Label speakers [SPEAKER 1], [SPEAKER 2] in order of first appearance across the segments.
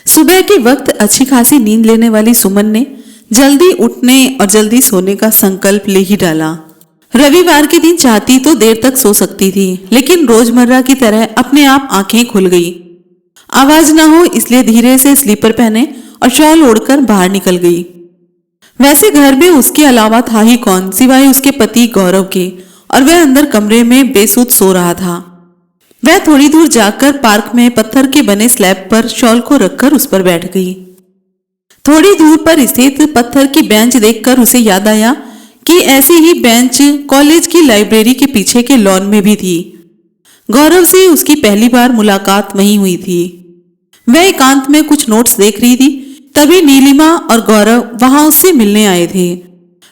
[SPEAKER 1] सुबह के वक्त अच्छी खासी नींद लेने वाली सुमन ने जल्दी उठने और जल्दी सोने का संकल्प ले ही डाला। रविवार के दिन चाहती तो देर तक सो सकती थी, लेकिन रोजमर्रा की तरह अपने आप आंखें खुल गई। आवाज ना हो इसलिए धीरे से स्लीपर पहने और शॉल ओढ़कर बाहर निकल गई। वैसे घर में उसके अलावा था ही कौन सिवाय उसके पति गौरव के, और वह अंदर कमरे में बेसुध सो रहा था। वह थोड़ी दूर जाकर पार्क में पत्थर के बने स्लैब पर शॉल को रखकर उस पर बैठ गई। थोड़ी दूर पर स्थित पत्थर की बेंच देखकर उसे याद आया कि ऐसी ही बेंच कॉलेज की लाइब्रेरी के पीछे के लॉन में भी थी। गौरव से उसकी पहली बार मुलाकात वहीं हुई थी। वह एकांत में कुछ नोट्स देख रही थी, तभी नीलिमा और गौरव वहां उससे मिलने आए थे।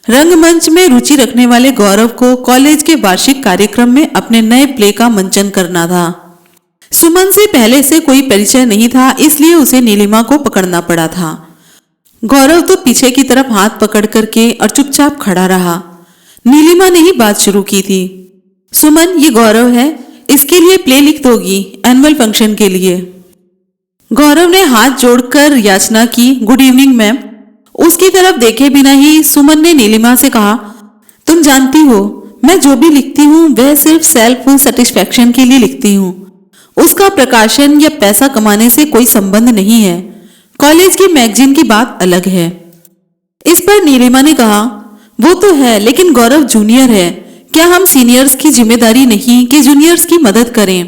[SPEAKER 1] रंगमंच में रुचि रखने वाले गौरव को कॉलेज के वार्षिक कार्यक्रम में अपने नए प्ले का मंचन करना था। सुमन से पहले से कोई परिचय नहीं था, इसलिए उसे नीलिमा को पकड़ना पड़ा था। गौरव तो पीछे की तरफ हाथ पकड़ करके और चुपचाप खड़ा रहा। नीलिमा ने ही बात शुरू की थी। सुमन, ये गौरव है, इसके लिए प्ले लिख दोगी एनुअल फंक्शन के लिए। गौरव ने हाथ जोड़कर याचना की, गुड इवनिंग मैम। उसकी तरफ देखे बिना ही सुमन ने नीलिमा से कहा, तुम जानती हो मैं जो भी लिखती हूँ वह सिर्फ सेल्फ सेटिस्फैक्शन के लिए लिखती हूँ। उसका प्रकाशन या पैसा कमाने से कोई संबंध नहीं है। कॉलेज की मैगजीन की बात अलग है। इस पर नीलिमा ने कहा, वो तो है, लेकिन गौरव जूनियर है, क्या हम सीनियर्स की जिम्मेदारी नहीं कि जूनियर्स की मदद करें।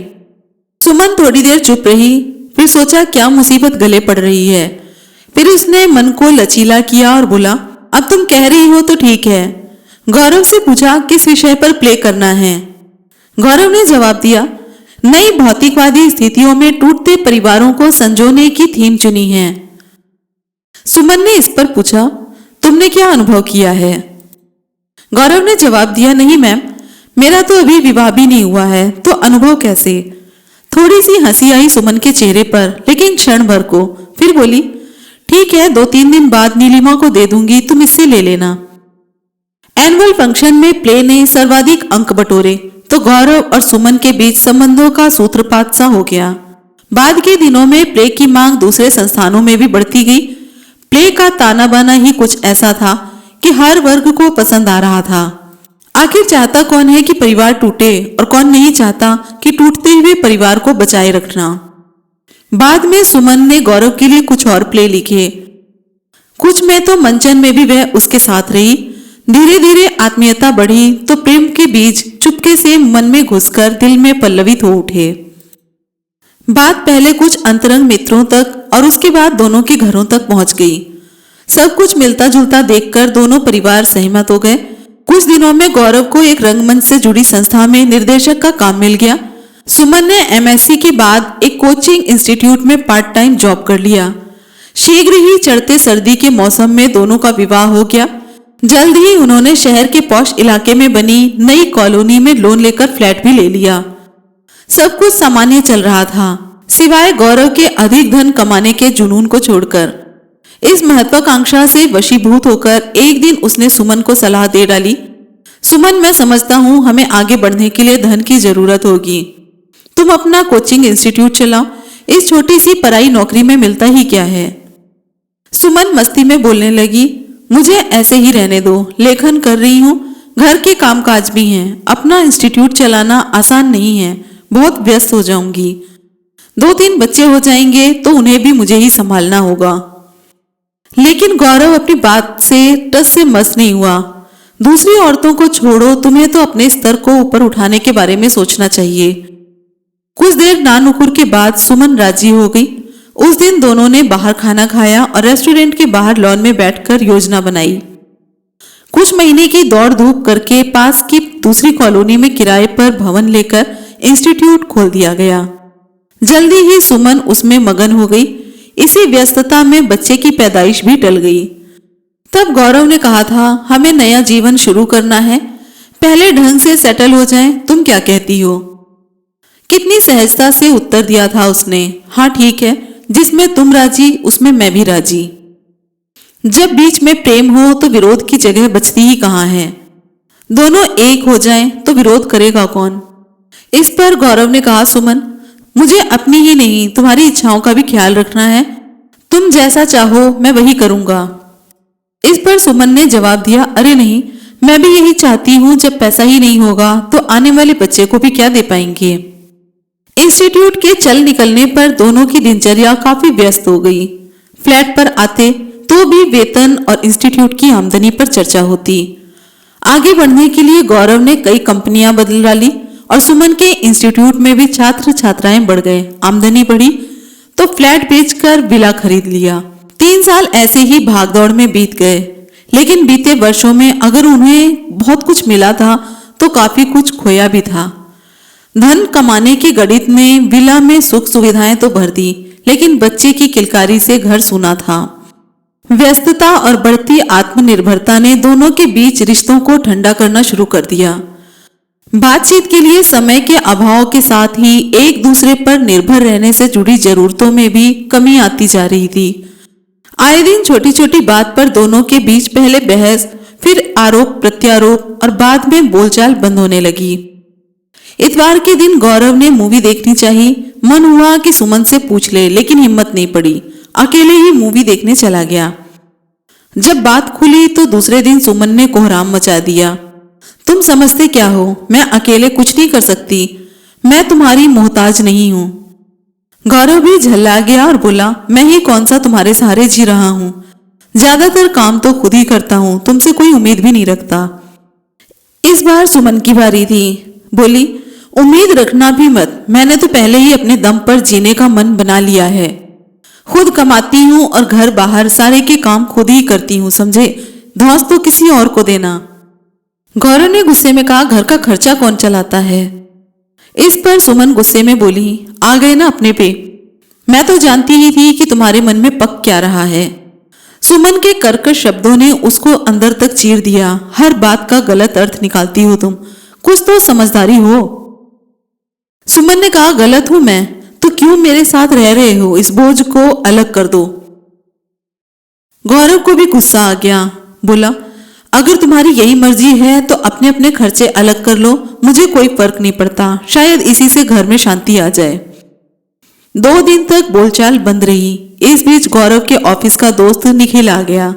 [SPEAKER 1] सुमन थोड़ी देर चुप रही, फिर सोचा क्या मुसीबत गले पड़ रही है। फिर उसने मन को लचीला किया और बोला, अब तुम कह रही हो तो ठीक है। गौरव से पूछा किस विषय पर प्ले करना है। गौरव ने जवाब दिया, नई भौतिकवादी स्थितियों में टूटते परिवारों को संजोने की थीम चुनी है। सुमन ने इस पर पूछा, तुमने क्या अनुभव किया है। गौरव ने जवाब दिया, नहीं मैम, मेरा तो अभी विवाह भी नहीं हुआ है, तो अनुभव कैसे। थोड़ी सी हंसी आई सुमन के चेहरे पर, लेकिन क्षण भर को। फिर बोली, ठीक है, 2-3 दिन बाद नीलिमा को दे दूंगी, तुम इससे ले लेना। एनुअल फंक्शन में प्ले ने सर्वाधिक अंक बटोरे तो गौरव और सुमन के बीच संबंधों का सूत्रपात सा हो गया। बाद के दिनों में प्ले की मांग दूसरे संस्थानों में भी बढ़ती गई। प्ले का ताना बाना ही कुछ ऐसा था कि हर वर्ग को पसंद आ रहा था। आखिर चाहता कौन है कि परिवार टूटे, और कौन नहीं चाहता कि टूटते हुए परिवार को बचाए रखना। बाद में सुमन ने गौरव के लिए कुछ और प्ले लिखे। कुछ में तो मंचन में भी वह उसके साथ रही। धीरे धीरे आत्मीयता बढ़ी तो प्रेम के बीज चुपके से मन में घुसकर दिल में पल्लवित हो उठे। बात पहले कुछ अंतरंग मित्रों तक और उसके बाद दोनों के घरों तक पहुंच गई। सब कुछ मिलता जुलता देखकर दोनों परिवार सहमत हो गए। कुछ दिनों में गौरव को एक रंगमंच से जुड़ी संस्था में निर्देशक का काम मिल गया। सुमन ने एमएससी के बाद एक कोचिंग इंस्टीट्यूट में पार्ट टाइम जॉब कर लिया। शीघ्र ही चढ़ते सर्दी के मौसम में दोनों का विवाह हो गया। जल्द ही उन्होंने शहर के पॉश इलाके में बनी नई कॉलोनी में लोन लेकर फ्लैट भी ले लिया। सब कुछ सामान्य चल रहा था, सिवाय गौरव के अधिक धन कमाने के जुनून को छोड़कर। इस महत्वाकांक्षा से वशीभूत होकर एक दिन उसने सुमन को सलाह दे डाली, सुमन, मैं समझता हूं हमें आगे बढ़ने के लिए धन की जरूरत होगी। तुम अपना कोचिंग इंस्टीट्यूट चलाओ, इस छोटी सी पराई नौकरी में मिलता ही क्या है। सुमन मस्ती में बोलने लगी, मुझे ऐसे ही रहने दो, लेखन कर रही हूँ, घर के कामकाज भी हैं, अपना इंस्टीट्यूट चलाना आसान नहीं है, बहुत व्यस्त हो जाऊंगी। 2-3 बच्चे हो जाएंगे तो उन्हें भी मुझे ही संभालना होगा। लेकिन गौरव अपनी बात से टस से मस नहीं हुआ। दूसरी औरतों को छोड़ो, तुम्हें तो अपने स्तर को ऊपर उठाने के बारे में सोचना चाहिए। कुछ देर नानुकुर के बाद सुमन राजी हो गई। उस दिन दोनों ने बाहर खाना खाया और रेस्टोरेंट के बाहर लॉन में बैठकर योजना बनाई। कुछ महीने की दौड़ धूप करके पास की दूसरी कॉलोनी में किराए पर भवन लेकर इंस्टीट्यूट खोल दिया गया। जल्दी ही सुमन उसमें मगन हो गई। इसी व्यस्तता में बच्चे की पैदाइश भी टल गई। तब गौरव ने कहा था, हमें नया जीवन शुरू करना है, पहले ढंग से सेटल हो जाएं, तुम क्या कहती हो। कितनी सहजता से उत्तर दिया था उसने, हाँ ठीक है, जिसमें तुम राजी उसमें मैं भी राजी। जब बीच में प्रेम हो तो विरोध की जगह बचती ही कहाँ है। दोनों एक हो जाएं तो विरोध करेगा कौन। इस पर गौरव ने कहा, सुमन, मुझे अपनी ही नहीं तुम्हारी इच्छाओं का भी ख्याल रखना है। तुम जैसा चाहो मैं वही करूंगा। इस पर सुमन ने जवाब दिया, अरे नहीं, मैं भी यही चाहती हूँ। जब पैसा ही नहीं होगा तो आने वाले बच्चे को भी क्या दे पाएंगे। इंस्टीट्यूट के चल निकलने पर दोनों की दिनचर्या काफी व्यस्त हो गई। फ्लैट पर आते तो भी वेतन और इंस्टीट्यूट की आमदनी पर चर्चा होती। आगे बढ़ने के लिए गौरव ने कई कंपनियां बदल डाली और सुमन के इंस्टीट्यूट में भी छात्र छात्राएं बढ़ गए। आमदनी बढ़ी तो फ्लैट बेचकर विला खरीद लिया। 3 साल ऐसे ही भागदौड़ में बीत गए, लेकिन बीते वर्षों में अगर उन्हें बहुत कुछ मिला था तो काफी कुछ खोया भी था। धन कमाने के गणित में विला में सुख सुविधाएं तो भर दी, लेकिन बच्चे की किलकारी से घर सूना था। व्यस्तता और बढ़ती आत्मनिर्भरता ने दोनों के बीच रिश्तों को ठंडा करना शुरू कर दिया। बातचीत के लिए समय के अभाव के साथ ही एक दूसरे पर निर्भर रहने से जुड़ी जरूरतों में भी कमी आती जा रही थी। आए दिन छोटी छोटी बात पर दोनों के बीच पहले बहस, फिर आरोप प्रत्यारोप और बाद में बोलचाल बंद होने लगी। इतवार के दिन गौरव ने मूवी देखनी चाहिए। मन हुआ कि सुमन से पूछ ले, लेकिन हिम्मत नहीं पड़ी। अकेले ही मूवी देखने चला गया। जब बात खुली तो दूसरे दिन सुमन ने कोहराम मचा दिया, तुम समझते क्या हो, मैं अकेले कुछ नहीं कर सकती, मैं तुम्हारी मोहताज नहीं हूं। गौरव भी झल्ला गया और बोला, मैं ही कौन सा तुम्हारे सहारे जी रहा हूं, ज्यादातर काम तो खुद ही करता हूं, तुमसे कोई उम्मीद भी नहीं रखता। इस बार सुमन की बारी थी। बोली, उम्मीद रखना भी मत, मैंने तो पहले ही अपने दम पर जीने का मन बना लिया है। खुद कमाती हूँ और घर बाहर सारे के काम खुद ही करती हूँ, समझे, धौंस तो किसी और को देना। गौरव ने गुस्से में कहा, घर का खर्चा कौन चलाता है। इस पर सुमन गुस्से में बोली, आ गए ना अपने पे, मैं तो जानती ही थी कि तुम्हारे मन में पक क्या रहा है। सुमन के कर्कश शब्दों ने उसको अंदर तक चीर दिया। हर बात का गलत अर्थ निकालती हो तुम, कुछ तो समझदारी हो। सुमन ने कहा, गलत हूं मैं तो क्यों मेरे साथ रह रहे हो, इस बोझ को अलग कर दो। गौरव को भी गुस्सा आ गया। बोला, अगर तुम्हारी यही मर्जी है तो अपने अपने खर्चे अलग कर लो, मुझे कोई फर्क नहीं पड़ता, शायद इसी से घर में शांति आ जाए। 2 दिन तक बोलचाल बंद रही। इस बीच गौरव के ऑफिस का दोस्त निखिल आ गया।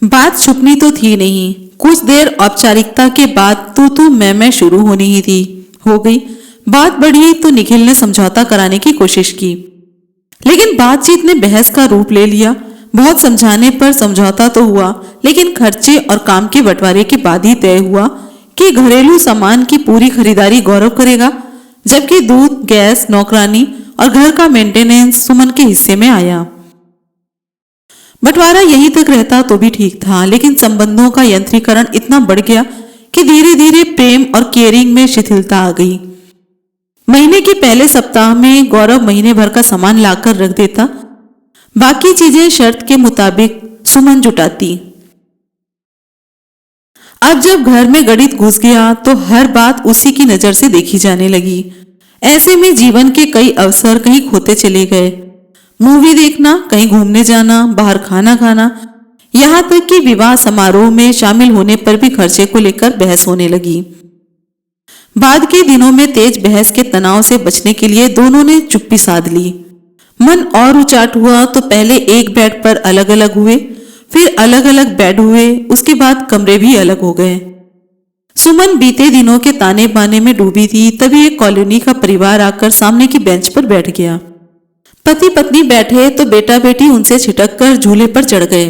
[SPEAKER 1] बात छुपनी तो थी नहीं। कुछ देर औपचारिकता के बाद तू मैं शुरू होनी ही थी। हो गई। बात बढ़ी तो निखिल ने समझौता कराने की कोशिश की, लेकिन बातचीत ने बहस का रूप ले लिया। बहुत समझाने पर समझौता तो हुआ, लेकिन खर्चे और काम के बंटवारे के बाद ही तय हुआ कि घरेलू सामान की पूरी खरीदारी गौरव करेगा, जबकि दूध, गैस, नौकरानी और घर का मेंटेनेंस सुमन के हिस्से में आया। बंटवारा यहीं तक रहता तो भी ठीक था, लेकिन संबंधों का यंत्रीकरण इतना बढ़ गया कि धीरे धीरे प्रेम और केयरिंग में शिथिलता आ गई। महीने के पहले सप्ताह में गौरव महीने भर का सामान लाकर रख देता, बाकी चीजें शर्त के मुताबिक सुमन जुटाती। अब जब घर में गणित घुस गया तो हर बात उसी की नजर से देखी जाने लगी। ऐसे में जीवन के कई अवसर कहीं खोते चले गए। मूवी देखना, कहीं घूमने जाना, बाहर खाना खाना, यहाँ तक कि विवाह समारोह में शामिल होने पर भी खर्चे को लेकर बहस होने लगी। बाद के दिनों में तेज बहस के तनाव से बचने के लिए दोनों ने चुप्पी साध ली। मन और उचाट हुआ तो पहले एक बेड पर अलग अलग हुए, फिर अलग अलग बेड हुए, उसके बाद कमरे भी अलग हो गए। सुमन बीते दिनों के ताने बाने में डूबी थी, तभी एक कॉलोनी का परिवार आकर सामने की बेंच पर बैठ गया। पति पत्नी बैठे तो बेटा बेटी उनसे छिटक कर झूले पर चढ़ गए।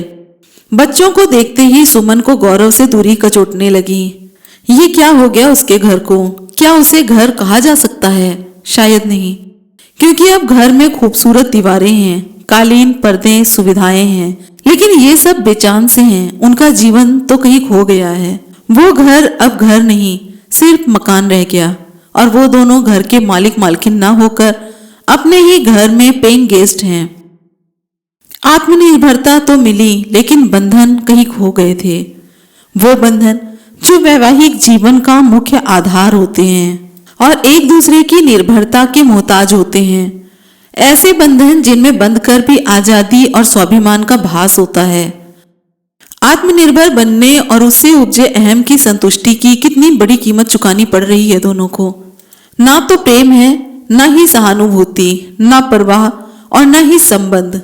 [SPEAKER 1] बच्चों को देखते ही सुमन को गौरव से दूरी कचोटने लगी। ये क्या हो गया उसके घर को? क्या उसे घर कहा जा सकता है? शायद नहीं, क्योंकि अब घर में खूबसूरत दीवारें हैं, कालीन, पर्दे, सुविधाएं हैं, लेकिन ये सब बेचान से हैं। उनका जीवन तो कहीं खो गया है। वो घर अब घर नहीं, सिर्फ मकान रह गया, और वो दोनों घर के मालिक मालकिन ना होकर अपने ही घर में पेइंग गेस्ट हैं। आत्मनिर्भरता तो मिली, लेकिन बंधन कहीं खो गए थे। वो बंधन जो वैवाहिक जीवन का मुख्य आधार होते हैं और एक दूसरे की निर्भरता के मोहताज होते हैं। ऐसे बंधन जिनमें बंधकर भी आजादी और स्वाभिमान का भास होता है। आत्मनिर्भर बनने और उससे उपजे अहम की संतुष्टि की कितनी बड़ी कीमत चुकानी पड़ रही है दोनों को। ना तो प्रेम है, ना ही सहानुभूति, ना परवाह और ना ही संबंध।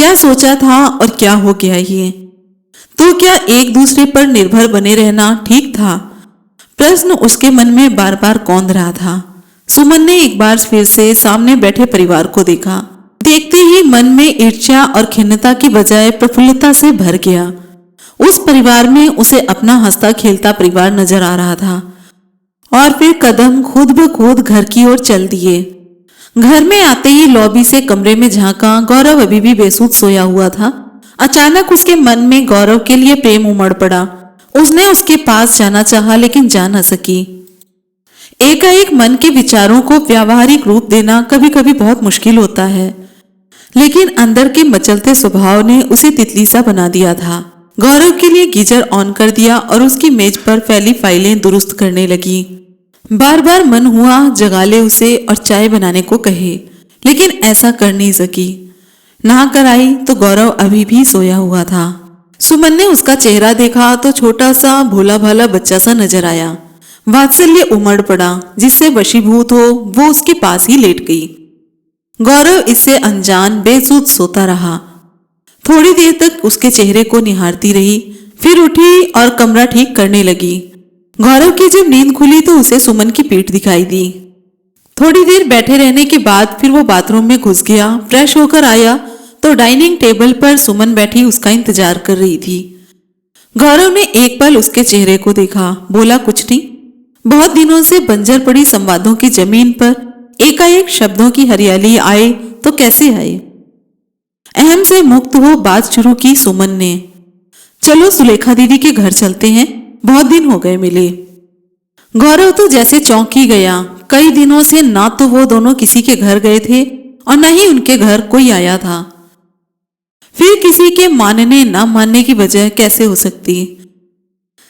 [SPEAKER 1] क्या सोचा था और क्या हो गया ये? तो क्या एक दूसरे पर निर्भर बने रहना ठीक था? प्रश्न उसके मन में बार बार कौंध रहा था। सुमन ने एक बार फिर से सामने बैठे परिवार को देखा। देखते ही मन में ईर्ष्या और खिन्नता की बजाय प्रफुल्लता से भर गया। उस परिवार में उसे अपना हंसता खेलता परिवार नजर आ रहा था। और फिर कदम खुद ब खुद घर की ओर चल दिए। घर में आते ही लॉबी से कमरे में झांका। गौरव अभी भी बेसुध सोया हुआ था। अचानक उसके मन में गौरव के लिए प्रेम उमड़ पड़ा। उसने उसके पास जाना चाहा लेकिन जा न सकी। एकाएक मन के विचारों को व्यावहारिक रूप देना कभी कभी बहुत मुश्किल होता है, लेकिन अंदर के मचलते स्वभाव ने उसे तितली सा बना दिया था। गौरव के लिए गीजर ऑन कर दिया और उसकी मेज पर फैली फाइलें दुरुस्त करने लगी। बार बार मन हुआ जगा ले उसे और चाय बनाने को कहे, लेकिन ऐसा कर नहीं सकी। नहा कर आई तो गौरव अभी भी सोया हुआ था। सुमन ने उसका चेहरा देखा तो छोटा सा भोला भाला बच्चा सा नजर आया। वात्सल्य उमड़ पड़ा। जिससे वशीभूत हो वो उसके पास ही लेट गई। गौरव इससे अनजान बेसुध सोता रहा। थोड़ी देर तक उसके चेहरे को निहारती रही, फिर उठी और कमरा ठीक करने लगी। गौरव की जब नींद खुली तो उसे सुमन की पीठ दिखाई दी। थोड़ी देर बैठे रहने के बाद फिर वो बाथरूम में घुस गया। फ्रेश होकर आया तो डाइनिंग टेबल पर सुमन बैठी उसका इंतजार कर रही थी। गौरव ने एक पल उसके चेहरे को देखा, बोला कुछ नहीं। बहुत दिनों से बंजर पड़ी संवादों की जमीन पर एकाएक शब्दों की हरियाली आए तो कैसे आए। अहम से मुक्त हो बात शुरू की सुमन ने। चलो सुलेखा दीदी के घर चलते हैं, बहुत दिन हो गए मिले। गौरव तो जैसे चौंक ही गया। कई दिनों से ना तो वो दोनों किसी के घर गए थे और न ही उनके घर कोई आया था। फिर किसी के मानने ना मानने की वजह कैसे हो सकती।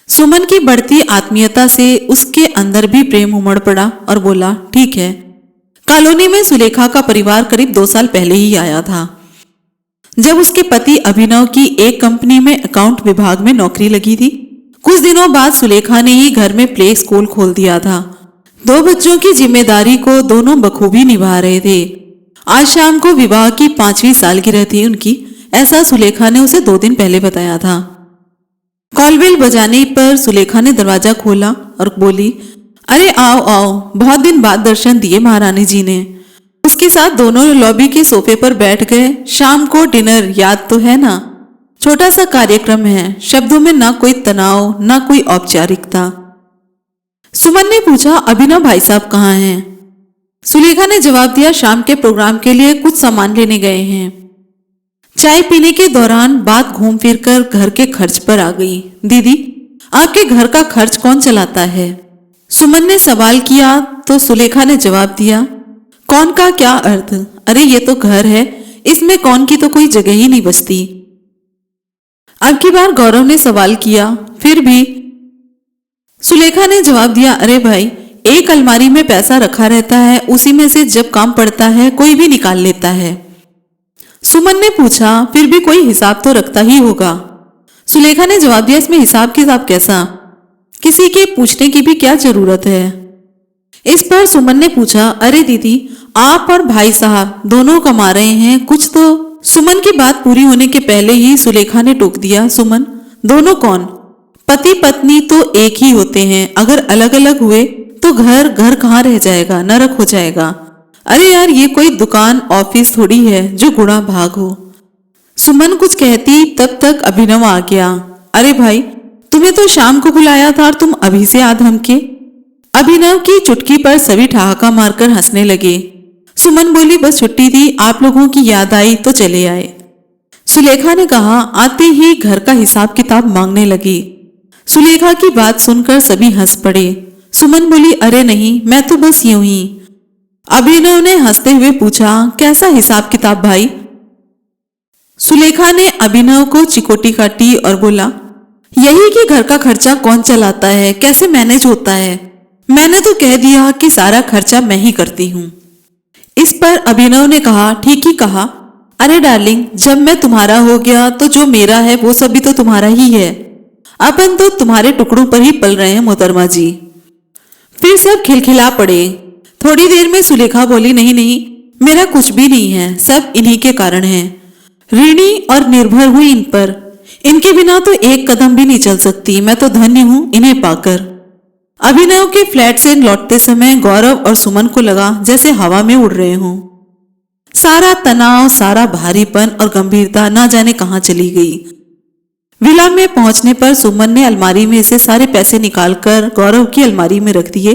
[SPEAKER 1] सुमन की बढ़ती आत्मीयता से उसके अंदर भी प्रेम उमड़ पड़ा और बोला ठीक है। कॉलोनी में सुलेखा का परिवार करीब 2 साल पहले ही आया था, जब उसके पति अभिनव की एक कंपनी में अकाउंट विभाग में नौकरी लगी थी। कुछ दिनों बाद सुलेखा ने ही घर में प्ले स्कूल खोल दिया था। 2 बच्चों की जिम्मेदारी को दोनों बखूबी निभा रहे थे। आज शाम को विवाह की 5वीं सालगिरह थी उनकी, ऐसा सुलेखा ने उसे 2 दिन पहले बताया था। कॉलबेल बजाने पर सुलेखा ने दरवाजा खोला और बोली, अरे आओ आओ, बहुत दिन बाद दर्शन दिए महारानी जी ने। उसके साथ दोनों लॉबी के सोफे पर बैठ गए। शाम को डिनर याद तो है ना? छोटा सा कार्यक्रम है, शब्दों में ना कोई तनाव ना कोई औपचारिकता। सुमन ने पूछा, अभिनव भाई साहब कहाँ हैं? सुलेखा ने जवाब दिया, शाम के प्रोग्राम के लिए कुछ सामान लेने गए हैं। चाय पीने के दौरान बात घूम फिर कर घर के खर्च पर आ गई। दीदी, आपके घर का खर्च कौन चलाता है? सुमन ने सवाल किया तो सुलेखा ने जवाब दिया, कौन का क्या अर्थ? अरे ये तो घर है, इसमें कौन की तो कोई जगह ही नहीं बचती। अब की बार गौरव ने सवाल किया, फिर भी सुलेखा ने जवाब दिया, अरे भाई, एक अलमारी में पैसा रखा रहता है, उसी में से जब काम पड़ता है कोई भी निकाल लेता है। सुमन ने पूछा, फिर भी कोई हिसाब तो रखता ही होगा। सुलेखा ने जवाब दिया, इसमें हिसाब किताब कैसा? किसी के पूछने की भी क्या जरूरत है? इस पर सुमन ने पूछा, अरे दीदी, आप और भाई साहब दोनों कमा रहे हैं, कुछ तो। सुमन की बात पूरी होने के पहले ही सुलेखा ने टोक दिया, सुमन, दोनों कौन? पति पत्नी तो एक ही होते हैं, अगर अलग अलग हुए तो घर घर कहाँ रह जाएगा, नरक हो जाएगा। अरे यार, ये कोई दुकान ऑफिस थोड़ी है जो गुणा भाग हो। सुमन कुछ कहती तब तक अभिनव आ गया। अरे भाई, तुम्हें तो शाम को बुलाया था और तुम अभी से आ धमके। अभिनव की चुटकी पर सभी ठहाका मारकर हंसने लगे। सुमन बोली, बस छुट्टी थी, आप लोगों की याद आई तो चले आए। सुलेखा ने कहा। आते ही घर का हिसाब किताब मांगने लगी। सुलेखा की बात सुनकर सभी हंस पड़े। सुमन बोली, अरे नहीं, मैं तो बस यूं ही। अभिनव ने हंसते हुए पूछा, कैसा हिसाब किताब भाई? सुलेखा ने अभिनव को चिकोटी काटी और बोला, यही कि घर का खर्चा कौन चलाता है, कैसे मैनेज होता है। मैंने तो कह दिया कि सारा खर्चा मैं ही करती हूँ। इस पर अभिनव ने कहा, ठीक ही कहा। अरे डार्लिंग, जब मैं तुम्हारा हो गया तो जो मेरा है वो सब भी तो तुम्हारा ही है। अपन तो तुम्हारे टुकड़ों पर ही पल रहे हैं मोहतरमा जी। फिर सब खिलखिला पड़े। थोड़ी देर में सुलेखा बोली, नहीं नहीं, मेरा कुछ भी नहीं है, सब इन्हीं के कारण है। ऋणी और निर्भर हुई इन पर। इनके बिना तो एक कदम भी नहीं चल सकती। मैं तो धन्य हूं इन्हें पाकर। अभिनव के फ्लैट से लौटते समय गौरव और सुमन को लगा जैसे हवा में उड़ रहे हों। सारा तनाव, सारा भारीपन और गंभीरता ना जाने कहां चली गई। विला में पहुंचने पर सुमन ने अलमारी में से सारे पैसे निकालकर गौरव की अलमारी में रख दिए।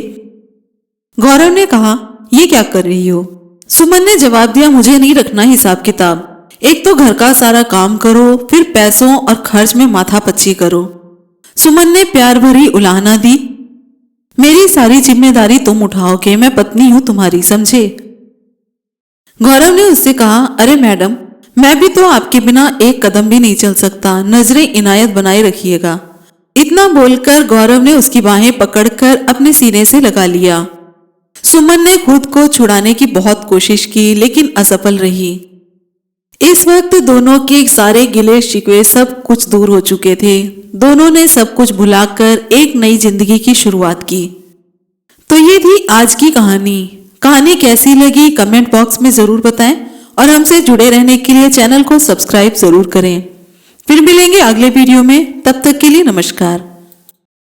[SPEAKER 1] गौरव ने कहा, ये क्या कर रही हो? सुमन ने जवाब दिया, मुझे नहीं रखना हिसाब किताब। एक तो घर का सारा काम करो, फिर पैसों और खर्च में माथापच्ची करो। सुमन ने प्यार भरी उलाहना दी, मेरी सारी जिम्मेदारी तुम उठाओगे, मैं पत्नी हूं तुम्हारी, समझे? गौरव ने उससे कहा, अरे मैडम, मैं भी तो आपके बिना एक कदम भी नहीं चल सकता, नजरें इनायत बनाए रखिएगा। इतना बोलकर गौरव ने उसकी बाहें पकड़कर अपने सीने से लगा लिया। सुमन ने खुद को छुड़ाने की बहुत कोशिश की, लेकिन असफल रही। इस वक्त दोनों के सारे गिले शिकवे सब कुछ दूर हो चुके थे। दोनों ने सब कुछ भुलाकर एक नई जिंदगी की शुरुआत की। तो ये थी आज की कहानी। कहानी कैसी लगी कमेंट बॉक्स में जरूर बताएं और हमसे जुड़े रहने के लिए चैनल को सब्सक्राइब जरूर करें। फिर मिलेंगे अगले वीडियो में, तब तक के लिए नमस्कार।